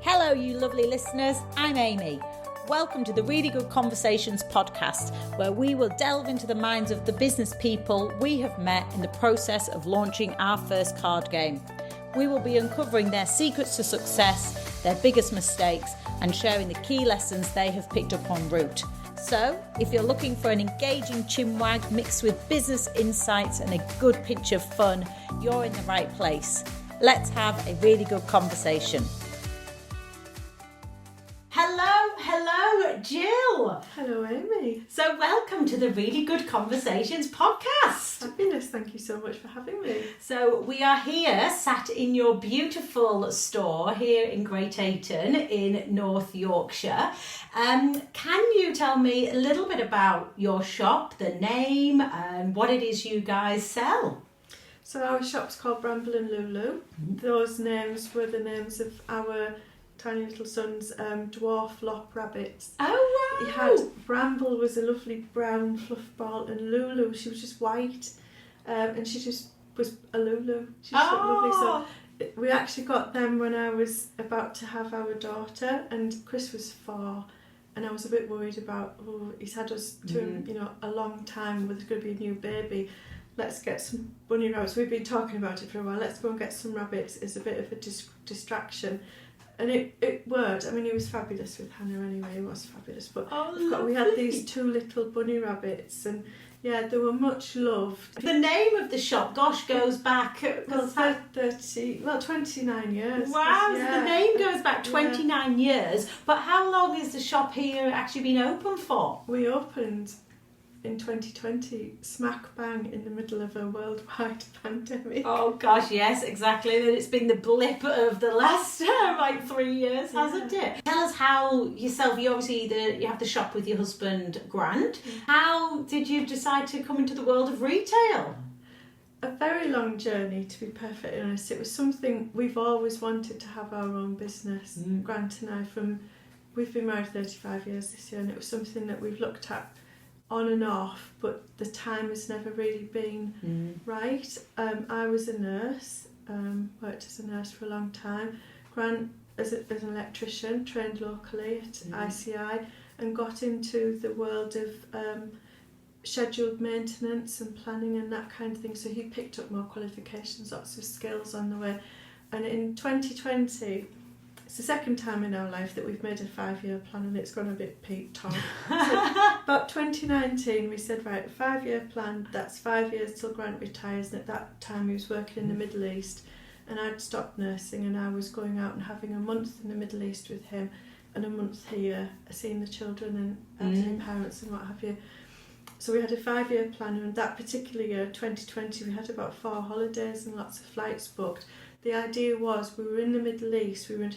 Hello, you lovely listeners. I'm Amy. Welcome to the Really Good Conversations podcast, where we will delve into the minds of the business people we have met in the process of launching our first card game. We will be uncovering their secrets to success, their biggest mistakes, and sharing the key lessons they have picked up en route. So, if you're looking for an engaging chinwag mixed with business insights and a good pinch of fun, you're in the right place. Let's have a really good conversation. Hello, Gill. Hello, Amy. So welcome to the Really Good Conversations podcast. Fabulous, thank you so much for having me. So we are here, sat in your beautiful store here in Great Ayton in North Yorkshire. Can you tell me a little bit about your shop, the name, and what it is you guys sell? So our shop's called Bramble LuLu. Those names were the names of our tiny little son's dwarf lop rabbits. Oh, wow. He had Bramble was a lovely brown fluff ball, and Lulu, she was just white, and she just was a Lulu. She just looked lovely. So we actually got them when I was about to have our daughter, and Chris was 4, and I was a bit worried about, he's had us a long time, there's going to be a new baby. Let's get some bunny rabbits. We've been talking about it for a while. Let's go and get some rabbits. It's a bit of a distraction. And it worked. I mean, he was fabulous with Hannah anyway. He was fabulous. But we had these 2 little bunny rabbits, and yeah, they were much loved. The name of the shop, goes back... 29 years. Wow, so the name goes back 29 years. But how long has the shop here actually been open for? We opened in 2020, smack bang in the middle of a worldwide pandemic. Oh gosh, yes, exactly. And it's been the blip of the last 3 years, hasn't it? Tell us how yourself, you obviously you have the shop with your husband, Grant. How did you decide to come into the world of retail? A very long journey, to be perfectly honest. It was something we've always wanted to have our own business. Grant and I, we've been married 35 years this year, and it was something that we've looked at on and off, but the time has never really been right. I was a nurse, worked as a nurse for a long time. Grant, as an electrician, trained locally at ICI, and got into the world of scheduled maintenance and planning and that kind of thing. So he picked up more qualifications, lots of skills on the way. And in 2020, it's the second time in our life that we've made a 5-year plan, and it's gone a bit Pete Tom. So about 2019, we said, right, a 5-year plan, that's 5 years till Grant retires. And at that time, he was working in the Middle East, and I'd stopped nursing, and I was going out and having a month in the Middle East with him and a month here, seeing the children and elderly parents and what have you. So we had a 5-year plan, and that particular year, 2020, we had about 4 holidays and lots of flights booked. The idea was we were in the Middle East, we were in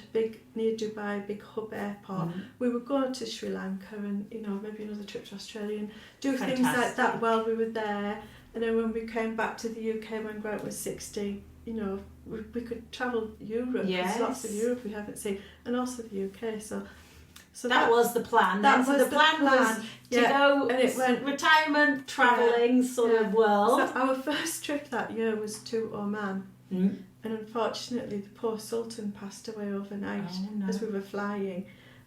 near Dubai, big hub airport. We would go to Sri Lanka and, maybe another trip to Australia and do things like that while we were there. And then when we came back to the UK when Grant was 60, we could travel Europe. Yes. There's lots of Europe we haven't seen, and also the UK. So that was the plan. The plan was to go, and it went retirement, travelling sort of world. So our first trip that year was to Oman. And unfortunately, the poor Sultan passed away overnight as we were flying,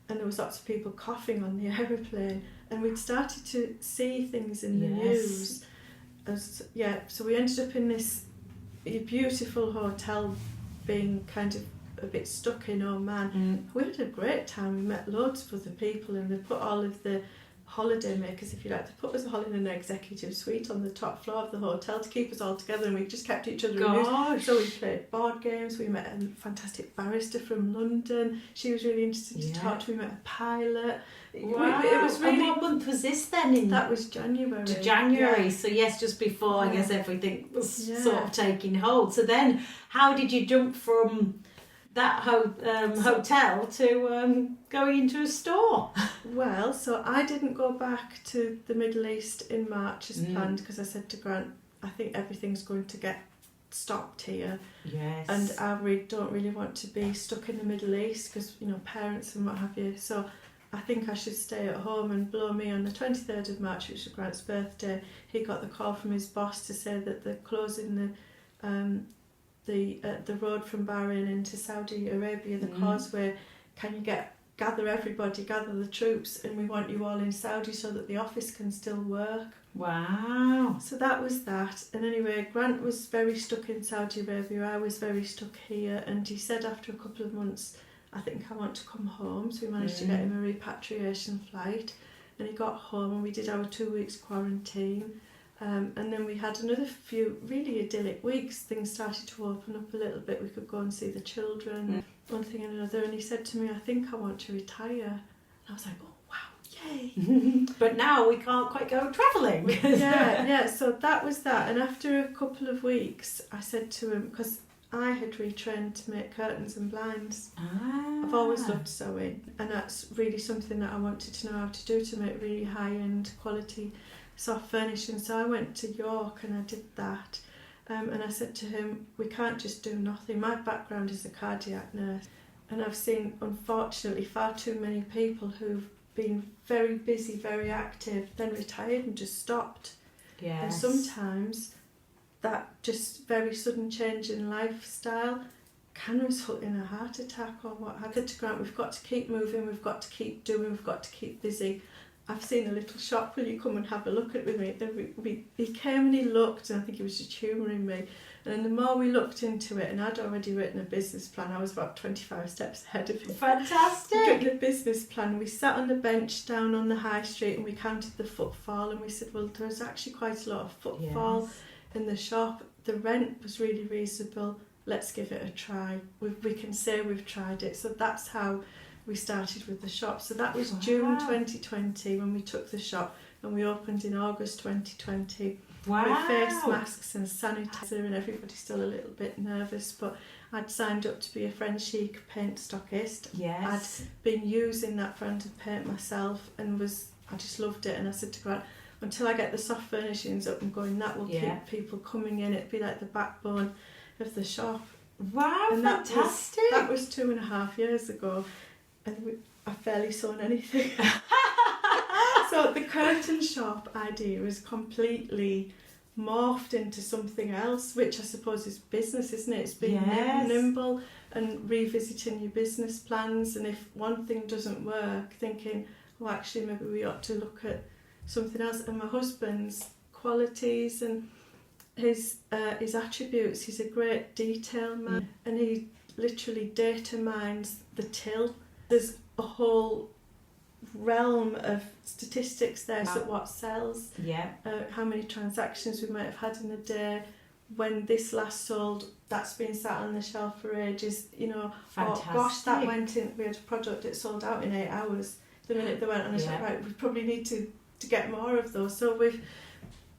and there was lots of people coughing on the aeroplane, and we'd started to see things in the news. So we ended up in this beautiful hotel, being kind of a bit stuck in Oman. We had a great time. We met loads of other people, and they put all of the holiday makers, if you like, they put us all in an executive suite on the top floor of the hotel to keep us all together, and we just kept each other amused. So we played board games. We met a fantastic barrister from London. She was really interested to talk to. We met a pilot. Wow. It was really... And what month was this then? That was January. January. So yes, just before I guess everything was sort of taking hold. So then how did you jump from that hotel to going into a store? Well, so I didn't go back to the Middle East in March as planned, because I said to Grant, I think everything's going to get stopped here. Yes. And I don't really want to be stuck in the Middle East because, parents and what have you. So I think I should stay at home. And blow me, on the 23rd of March, which was Grant's birthday, he got the call from his boss to say that they're closing the road from Bahrain into Saudi Arabia, the causeway, can you gather everybody, gather the troops, and we want you all in Saudi so that the office can still work. Wow. So that was that. And anyway, Grant was very stuck in Saudi Arabia, I was very stuck here, and he said after a couple of months, I think I want to come home. So we managed to get him a repatriation flight, and he got home and we did our 2 weeks quarantine. And then we had another few really idyllic weeks. Things started to open up a little bit. We could go and see the children, one thing and another. And he said to me, I think I want to retire. And I was like, oh, wow, yay. But now we can't quite go travelling. yeah, so that was that. And after a couple of weeks, I said to him, because I had retrained to make curtains and blinds. I've always loved sewing, and that's really something that I wanted to know how to do to make really high-end quality soft furnishing. So I went to York and I did that, and I said to him, we can't just do nothing. My background is a cardiac nurse, and I've seen, unfortunately, far too many people who've been very busy, very active, then retired and just stopped. Yes. And sometimes that just very sudden change in lifestyle can result in a heart attack or what have you. I said to Grant, we've got to keep moving, we've got to keep doing, we've got to keep busy. I've seen a little shop, will you come and have a look at it with me? Then he came and he looked, and I think he was just humouring me. And the more we looked into it, and I'd already written a business plan, I was about 25 steps ahead of him. Fantastic! We wrote the business plan, we sat on the bench down on the high street and we counted the footfall, and we said, well, there's actually quite a lot of footfall in the shop. The rent was really reasonable, let's give it a try. We can say we've tried it. So that's how we started with the shop. So that was June 2020 when we took the shop, and we opened in August 2020 with face masks and sanitizer, and everybody's still a little bit nervous, but I'd signed up to be a French chic paint stockist. Yes. I'd been using that brand of paint myself, and I just loved it. And I said to Grant, until I get the soft furnishings up and going, that will keep people coming in. It'd be like the backbone of the shop. Wow, and fantastic! That was 2.5 years ago, and I've barely sewn anything. So the curtain shop idea was completely morphed into something else, which I suppose is business, isn't it? It's being nimble and revisiting your business plans, and if one thing doesn't work, thinking, oh, actually maybe we ought to look at something else. And my husband's qualities and his attributes, he's a great detail man, and he literally data mines the till. There's a whole realm of statistics there, so what sells, how many transactions we might have had in a day, when this last sold, that's been sat on the shelf for ages, Fantastic. Oh gosh, that went in, we had a product that sold out in 8 hours the minute they went on the shelf. Right, we probably need to get more of those. So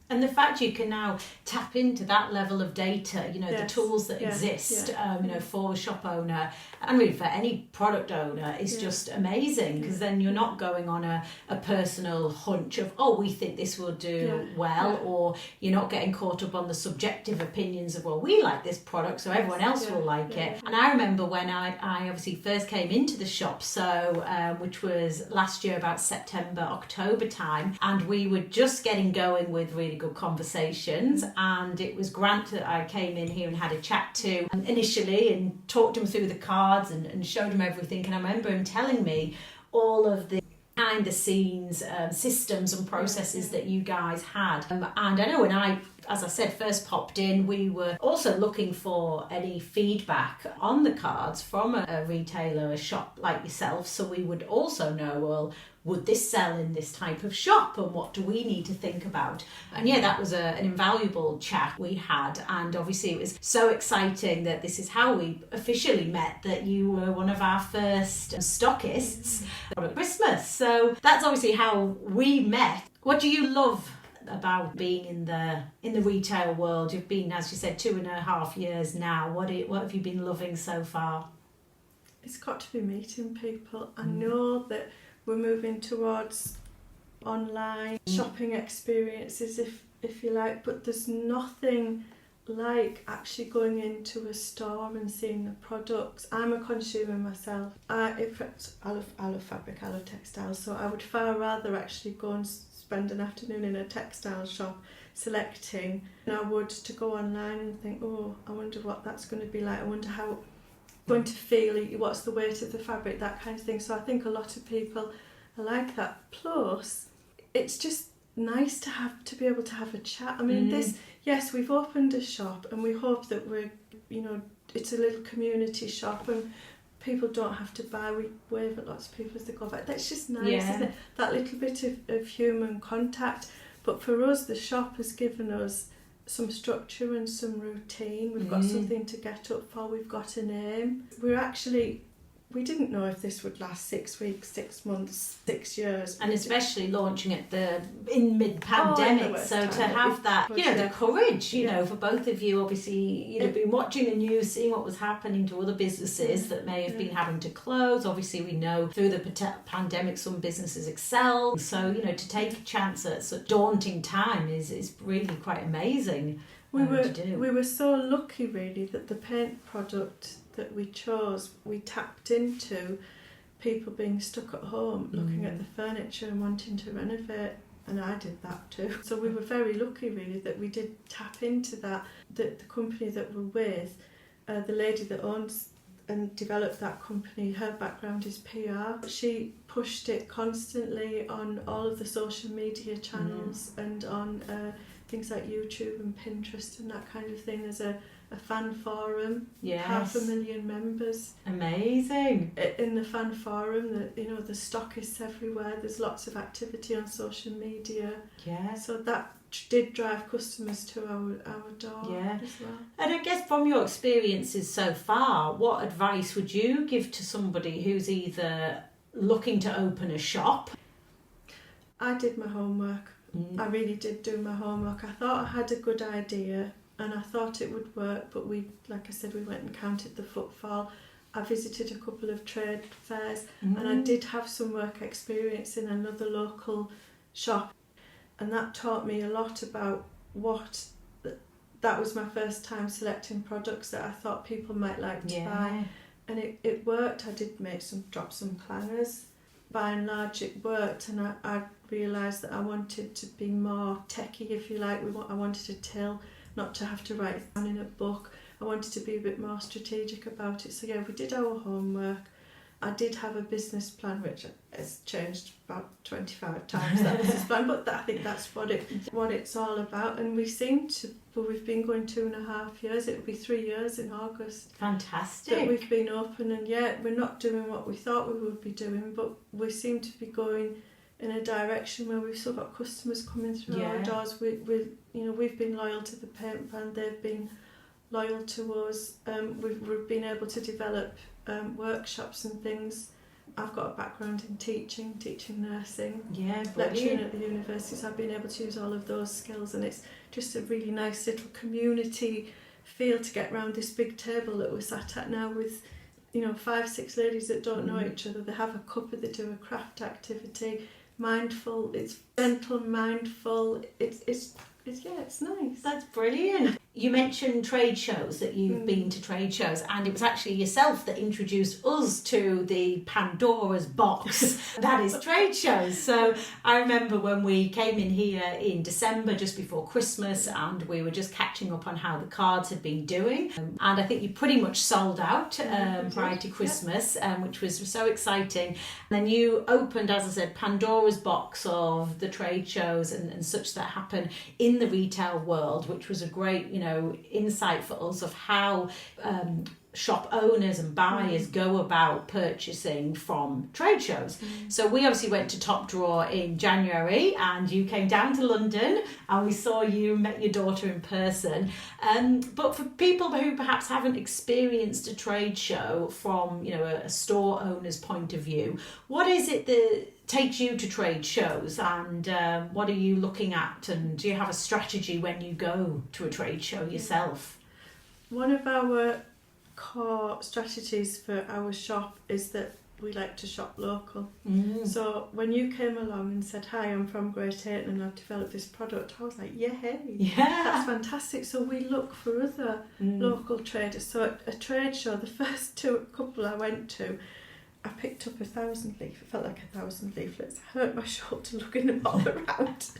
and the fact you can now tap into that level of data, the tools that exist, for a shop owner and really for any product owner is just amazing, because then you're not going on a personal hunch of, oh, we think this will do well, or you're not getting caught up on the subjective opinions of, well, we like this product, so everyone else will like it. And I remember when I obviously first came into the shop, so which was last year about September, October time, and we were just getting going with really good conversations, and it was Grant that I came in here and had a chat to initially and talked him through the cards and showed him everything. And I remember him telling me all of the behind the scenes systems and processes that you guys had, and I know when I, as I said, first popped in, we were also looking for any feedback on the cards from a retailer, a shop like yourself, so we would also know, well, would this sell in this type of shop, and what do we need to think about? And that was an invaluable chat we had, and obviously it was so exciting that this is how we officially met, that you were one of our first stockists at Christmas. So that's obviously how we met. What do you love about being in the retail world? You've been, as you said, 2.5 years now. What have you been loving so far? It's got to be meeting people. I know that we're moving towards online shopping experiences, if you like, but there's nothing like actually going into a store and seeing the products. I'm a consumer myself. I love fabric, I love textiles, so I would far rather actually go and spend an afternoon in a textile shop selecting than I would to go online and think, oh, I wonder what that's going to be like. I wonder how going to feel what's the weight of the fabric, that kind of thing. So I think a lot of people are like that. Plus, it's just nice to be able to have a chat. I mean, yes, we've opened a shop and we hope that it's a little community shop and people don't have to buy. We wave at lots of people as they go back. That's just nice, isn't it? That little bit of human contact. But for us, the shop has given us some structure and some routine. We've got something to get up for. We've got an aim. We didn't know if this would last 6 weeks, 6 months, 6 years. And especially launching it in mid-pandemic, so to have that, the courage, for both of you, obviously, been watching the news, seeing what was happening to other businesses that may have been having to close. Obviously, we know through the pandemic, some businesses excel. So, to take a chance at such a daunting time is really quite amazing. We were so lucky, really, that the paint product that we chose, we tapped into people being stuck at home, looking at the furniture and wanting to renovate, and I did that too. So we were very lucky, really, that we did tap into that. The company that we're with, the lady that owns and developed that company, her background is PR. She pushed it constantly on all of the social media channels and on things like YouTube and Pinterest and that kind of thing. There's a fan forum, 500,000 members. Amazing. In the fan forum, the stockists everywhere. There's lots of activity on social media. Yeah. So that did drive customers to our door as well. And I guess from your experiences so far, what advice would you give to somebody who's either looking to open a shop? I did my homework. I really did do my homework. I thought I had a good idea and I thought it would work, but like I said, we went and counted the footfall. I visited a couple of trade fairs and I did have some work experience in another local shop, and that taught me a lot about that was my first time selecting products that I thought people might like to buy, and it worked. I did drop some clangers. By and large it worked, and I realised that I wanted to be more techie, if you like. I wanted a till, not to have to write it down in a book. I wanted to be a bit more strategic about it. So we did our homework. I did have a business plan, which has changed about 25 times, that business plan, but I think that's what it's all about. And we've been going 2.5 years. It'll be 3 years in August. Fantastic. That we've been open, and we're not doing what we thought we would be doing, but we seem to be going in a direction where we've still got customers coming through our doors. We've been loyal to the paint brand. They've been loyal to us. We've been able to develop workshops and things. I've got a background in teaching nursing, lecturing at the universities. I've been able to use all of those skills, and it's just a really nice little community feel to get round this big table that we're sat at now with 5-6 ladies that don't know each other. They have a cuppa, they do a craft activity, mindful, it's gentle, mindful, it's nice. That's brilliant. You mentioned trade shows, that you've been to trade shows, and it was actually yourself that introduced us to the Pandora's box that is trade shows. So I remember when we came in here in December, just before Christmas, and we were just catching up on how the cards had been doing. And I think you pretty much sold out prior to Christmas, which was so exciting. And then you opened, as I said, Pandora's box of the trade shows and such that happen in the retail world, which was a great, insight for us of how shop owners and buyers go about purchasing from trade shows. So we obviously went to Top Drawer in January, and you came down to London and we saw you, met your daughter in person. But for people who perhaps haven't experienced a trade show from a store owner's point of view, what is it that takes you to trade shows, and what are you looking at, and do you have a strategy when you go to a trade show yourself? One of our core strategies for our shop is that we like to shop local. So when you came along and said, "Hi, I'm from Great Ayton and I've developed this product," I was like, that's fantastic. So we look for other local traders. So at a trade show, the first couple I went to, I picked up 1,000 leaflets. It felt like 1,000 leaflets. I hurt my shoulder looking them all around.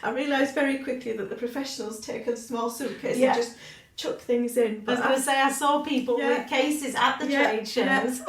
I realised very quickly that the professionals take a small suitcase and just chuck things in. I was going to say, I saw people with cases at the trade shows.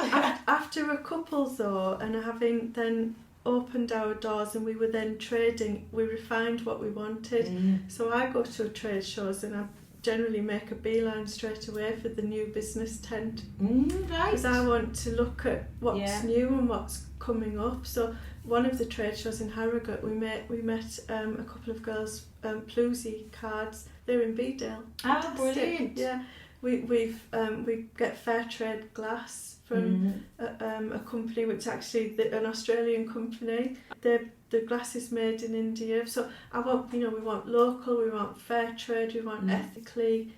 After a couple though, and having then opened our doors and we were then trading, we refined what we wanted. So I go to trade shows and I generally make a beeline straight away for the new business tent. Right. Because I want to look at what's new and what's coming up. So one of the trade shows in Harrogate, we met a couple of girls, Plusy cards. They're in Beedale. Oh, brilliant! Yeah, we get fair trade glass from a company which actually an Australian company. The glass is made in India. So I want, we want local, we want fair trade, we want ethically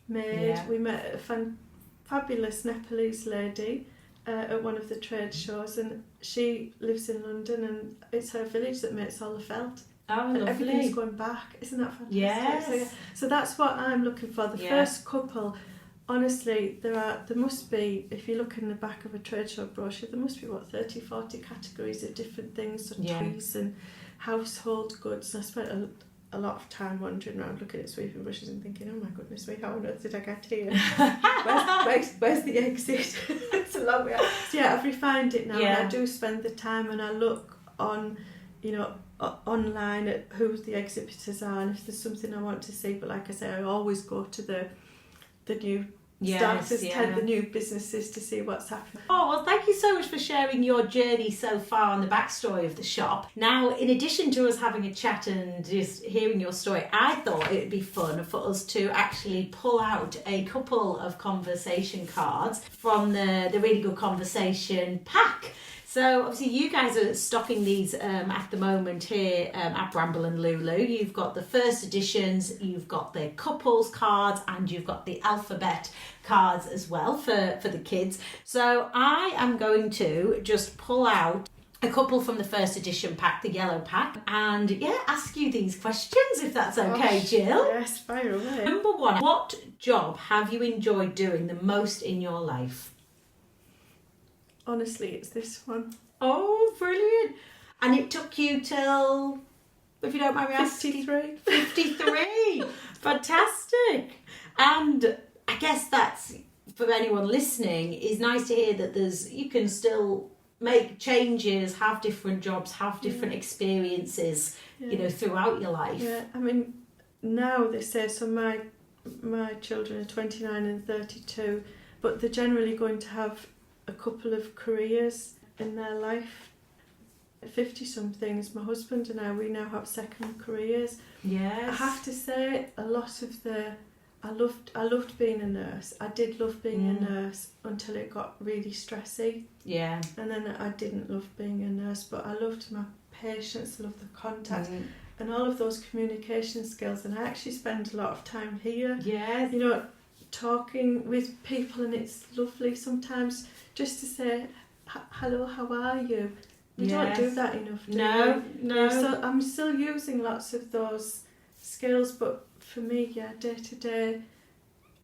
made. Yeah. We met a fabulous Nepalese lady at one of the trade shows, and she lives in London, and it's her village that makes all the felt. Oh, and lovely. Everything's going back. Isn't that fantastic? Yes. So that's what I'm looking for. The first couple, honestly, there must be, if you look in the back of a trade show brochure, there must be 30, 40 categories of different things, so toys and household goods. And I spent a lot of time wandering around looking at sweeping brushes and thinking, oh my goodness me, how on earth did I get here? where's the exit? It's a long way out. So I've refined it now, and I do spend the time, and I look on, online at who the exhibitors are, and if there's something I want to see. But like I say, I always go to the new starters tent, the new businesses, to see what's happening. Oh, well, thank you so much for sharing your journey so far and the backstory of the shop. Now, in addition to us having a chat and just hearing your story, I thought it would be fun for us to actually pull out a couple of conversation cards from the Really Good Conversation pack. So obviously you guys are stocking these at the moment here at Bramble and LuLu. You've got the first editions, you've got the couples cards, and you've got the alphabet cards as well for the kids. So I am going to just pull out a couple from the first edition pack, the yellow pack, and ask you these questions if that's okay, Jill. Yes, fire away. Number one, what job have you enjoyed doing the most in your life? Honestly, it's this one. Oh, brilliant. And it took you till, if you don't mind me asking? 53. Fantastic. And I guess that's, for anyone listening, is nice to hear that you can still make changes, have different jobs, have different experiences, throughout your life. Yeah, I mean, now they say, so my children are 29 and 32, but they're generally going to have a couple of careers in their life. 50-somethings, my husband and we now have second careers. Yes. I have to say, a lot of I loved being a nurse. I did love being a nurse until it got really stressy. Yeah. And then I didn't love being a nurse, but I loved my patients, I loved the contact and all of those communication skills. And I actually spend a lot of time here. Yes. Talking with people, and it's lovely sometimes just to say, hello, how are you? We don't do that enough, do we? No. So I'm still using lots of those skills, but for me, day to day,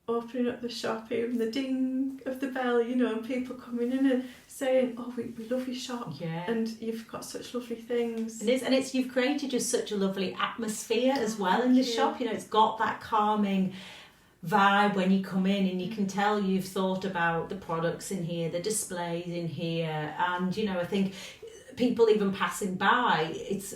opening up the shop, hearing the ding of the bell, and people coming in and saying, oh, we love your shop, and you've got such lovely things. And it's you've created just such a lovely atmosphere as well in the shop. It's got that calming vibe when you come in, and you can tell you've thought about the products in here, the displays in here, and I think people even passing by, it's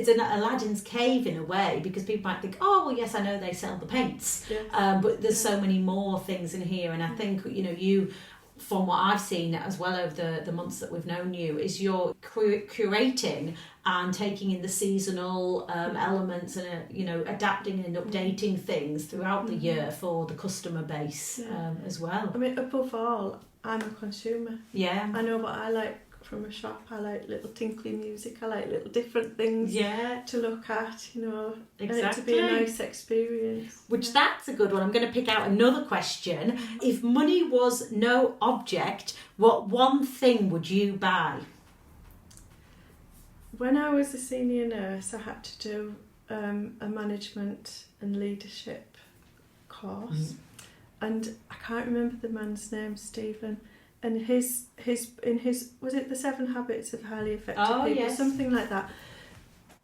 an Aladdin's cave in a way, because people might think, oh well, yes, I know they sell the paints, but there's so many more things in here. And I think you, from what I've seen as well over the months that we've known you, is you're curating and taking in the seasonal elements, and adapting and updating things throughout the year for the customer base as well. I mean, above all, I'm a consumer. Yeah. I know what I like from a shop. I like little tinkly music. I like little different things to look at, exactly. And it to be a nice experience. Which that's a good one. I'm going to pick out another question. If money was no object, what one thing would you buy? When I was a senior nurse, I had to do a management and leadership course, and I can't remember the man's name, Stephen. And his was it the 7 Habits of Highly Effective People? Yes. Something like that.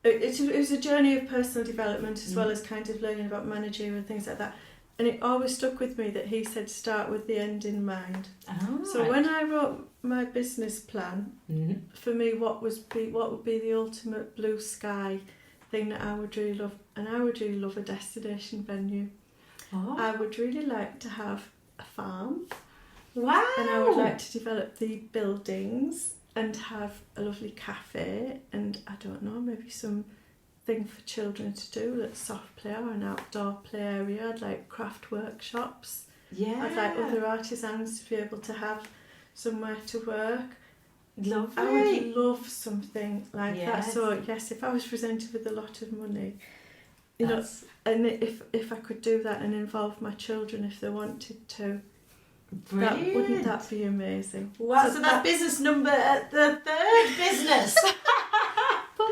It was a journey of personal development as well as kind of learning about managing and things like that. And it always stuck with me that he said start with the end in mind. Oh, so when I wrote my business plan, for me, what would be the ultimate blue sky thing that I would really love? And I would really love a destination venue. Oh. I would really like to have a farm. Wow. And I would like to develop the buildings and have a lovely cafe and, I don't know, maybe some thing for children to do, like soft play or an outdoor play area. I'd like craft workshops. Yeah. I'd like other artisans to be able to have somewhere to work. Lovely. I would love something like that. So yes, if I was presented with a lot of money, you know, and if I could do that and involve my children if they wanted to, wouldn't that be amazing? Wow, so that's business number the third business. But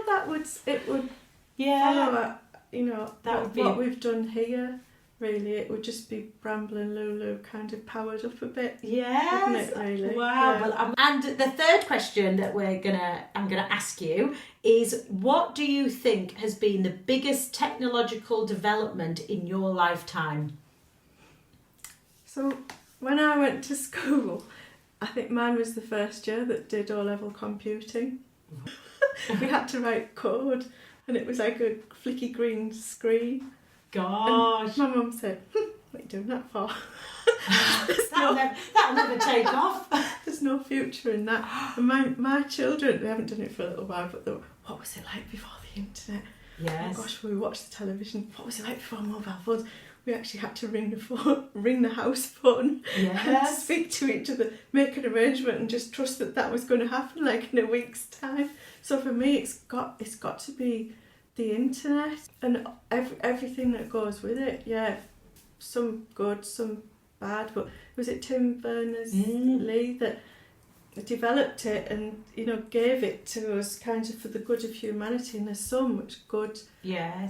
it would follow, you know, that would be what we've done here. Really, it would just be Bramble and LuLu kind of powered up a bit. Yes. Wouldn't it, really? Wow. Yeah. Well, and the third question that I'm gonna ask you is, what do you think has been the biggest technological development in your lifetime? So when I went to school, I think mine was the first year that did O-level computing. We had to write code, and it was like a flicky green screen. Gosh. And my mum said, what are you doing that for? That'll never take off. There's no future in that. And my children, they haven't done it for a little while, but they were, what was it like before the internet? Yes. Oh gosh, when we watched the television, what was it like before mobile phones? We actually had to ring the house phone, and speak to each other, make an arrangement, and just trust that was going to happen like in a week's time. So for me, it's got to be the internet and everything that goes with it. Yeah, some good, some bad, but was it Tim Berners-Lee that developed it and, you know, gave it to us kind of for the good of humanity, and there's so much good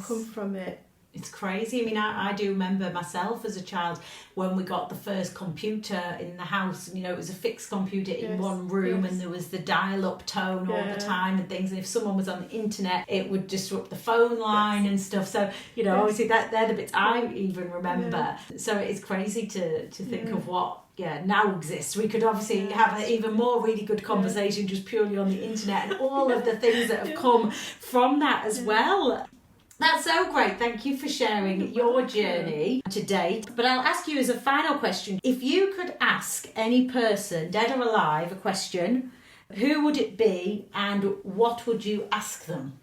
come from it. It's crazy. I mean, I do remember myself as a child when we got the first computer in the house, and, you know, it was a fixed computer in one room, and there was the dial-up tone all the time and things, and if someone was on the internet, it would disrupt the phone line and stuff. So, you know, obviously they're the bits I even remember. So it's crazy to think of what now exists. We could obviously have an even more really good conversation just purely on the internet and all of the things that have come from that as well. That's so great. Thank you for sharing your journey to date. But I'll ask you as a final question, if you could ask any person, dead or alive, a question, who would it be and what would you ask them?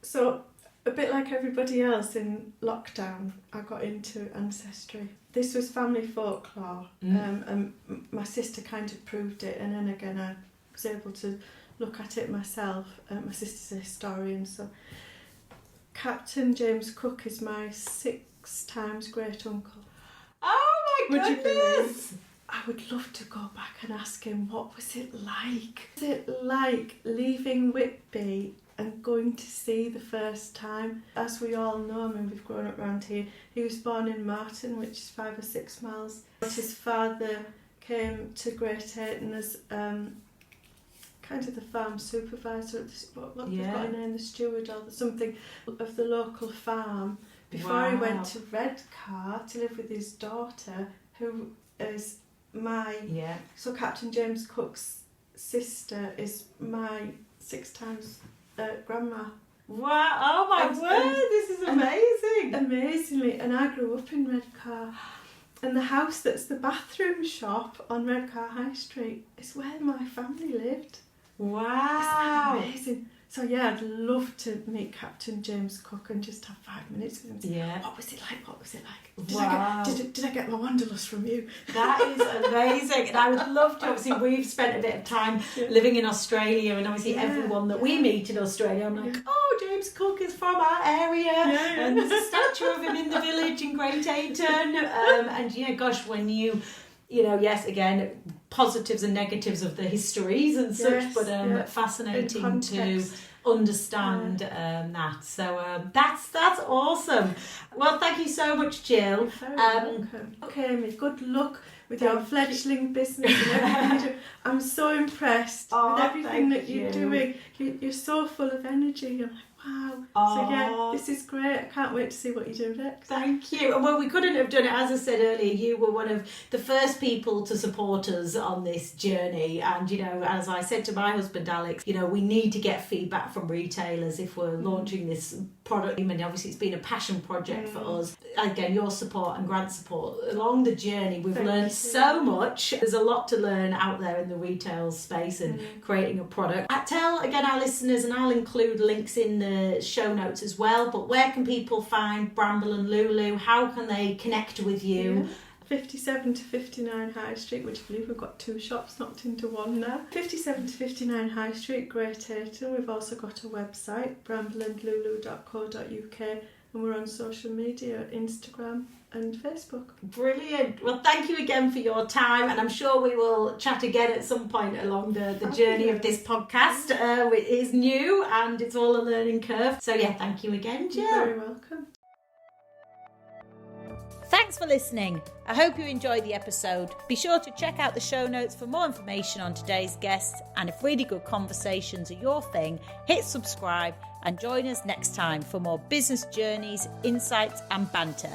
So, a bit like everybody else in lockdown, I got into ancestry. This was family folklore, and my sister kind of proved it, and then again I was able to look at it myself. My sister's a historian, so Captain James Cook is my 6 times great uncle. Oh my goodness! Would you believe? I would love to go back and ask him, what was it like? Was it like leaving Whitby and going to sea the first time? As we all know, I mean, we've grown up around here, he was born in Marton, which is 5 or 6 miles. But his father came to Great Ayton as kind of the farm supervisor, what they've got a name, the steward or something of the local farm, before he went to Redcar to live with his daughter, who is so Captain James Cook's sister is my 6 times grandma. Wow, oh my word, this is amazing. Amazingly, and I grew up in Redcar, and the house that's the bathroom shop on Redcar High Street is where my family lived. Wow. Isn't that amazing? So yeah, I'd love to meet Captain James Cook and just have 5 minutes with him. Yeah. What was it like? What was it like? Did I get my wanderlust from you? That is amazing. And I would love to, obviously we've spent a bit of time living in Australia, and obviously everyone that we meet in Australia, I'm like, oh, James Cook is from our area, and there's a statue of him in the village in Great Ayton. And yeah, gosh, when you know, yes, again, positives and negatives of the histories and such, but fascinating to understand that. So that's awesome. Well, thank you so much, Gill. You're very welcome. Okay, Amy, good luck with your fledgling business and everything you do. I'm so impressed with everything that you're doing. You're so full of energy. I'm like, Wow. Oh. So yeah, this is great. I can't wait to see what you do next. Thank you. Well, we couldn't have done it. As I said earlier, you were one of the first people to support us on this journey. And, you know, as I said to my husband, Alex, you know, we need to get feedback from retailers if we're launching this product. And obviously it's been a passion project for us. Again, your support and Grant's support along the journey, we've learned so much. There's a lot to learn out there in the retail space and creating a product. Tell again our listeners, and I'll include links in the show notes as well, but where can people find Bramble and LuLu? How can they connect with you? Yeah. 57 to 59 High Street, which I believe we've got 2 shops knocked into one now. 57 to 59 High Street, Great Ayton. We've also got a website, brambleandlulu.co.uk, and we're on social media, Instagram and Facebook. Brilliant. Well, thank you again for your time, and I'm sure we will chat again at some point along the journey of this podcast. It is new and it's all a learning curve. So yeah, thank you again, Jill. You're very welcome. Thanks for listening. I hope you enjoyed the episode. Be sure to check out the show notes for more information on today's guests, and if really good conversations are your thing, hit subscribe and join us next time for more business journeys, insights and banter.